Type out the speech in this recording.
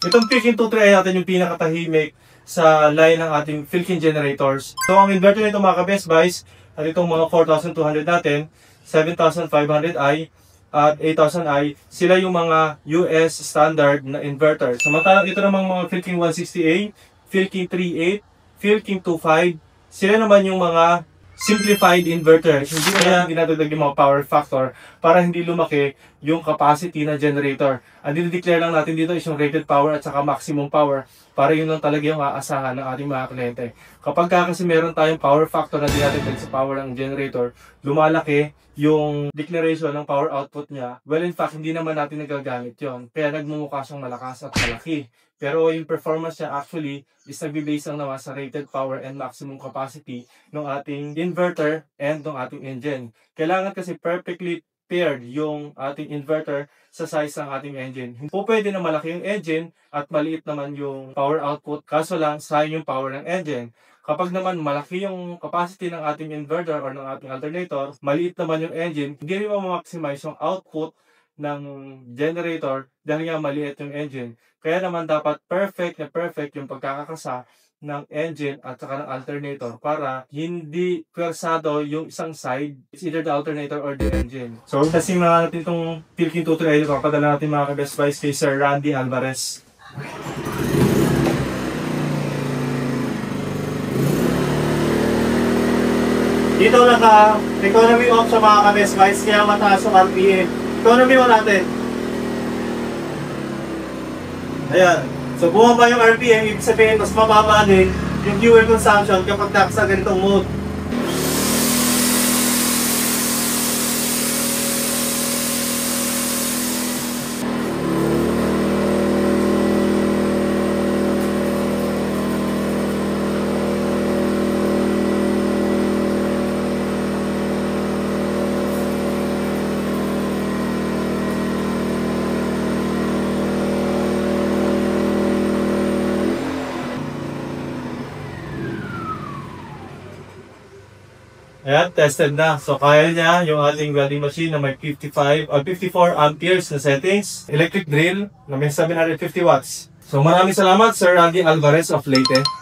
Itong Philkin 23 ay natin yung pinakatahimik sa line ng ating Philkin generators. So ang inverter nito mga ka-Best Buys at itong mga 4,200 natin, 7,500i at 8,000i, sila yung mga US standard na inverter. Samantalang ito namang mga Philkin 160A, Philkin 38, Philkin 25, sila naman yung mga simplified inverter. Hindi kaya dinadagdag yung mga power factor para hindi lumaki yung capacity na generator. Ang dinideclare lang natin dito is yung rated power at saka maximum power para yun lang talaga yung aasahan ng ating mga kliyente. Kapag kasi meron tayong power factor na dinadagdag sa power ng generator, lumalaki yung declaration ng power output niya. Well, in fact, hindi naman natin nagagamit yon. Kaya nagmumukha siyang malakas at malaki. Pero yung performance niya actually is nagbe-base lang naman sa rated power and maximum capacity ng ating inverter and ng ating engine. Kailangan kasi perfectly paired yung ating inverter sa size ng ating engine. Hindi po pwede na malaki yung engine at maliit naman yung power output, kaso lang sayang yung power ng engine. Kapag naman malaki yung capacity ng ating inverter or ng ating alternator, maliit naman yung engine, hindi rin ma-maximize yung output ng generator dahil nga maliit yung engine. Kaya naman dapat perfect yung pagkakakasa ng engine at saka ng alternator para hindi pwersado yung isang side. It's either the alternator or the engine. So, testing na natin itong Philkin 23. Papadala natin mga ka-Best Buys kay Sir Randy Alvarez. Dito naka-economy off sa mga ka-Best Buys kaya mataas ang RPM. Economy mo natin. Ayan. So bumaba yung RPM, ibig sabihin mas mababa din yung fuel consumption kapag nasa ganitong mode. Ayan, tested na. So, kaya niya yung ating welding machine na may 55 or 54 amperes na settings. Electric drill na may 750 watts. So, maraming salamat, Sir Randy Alvarez of Leyte.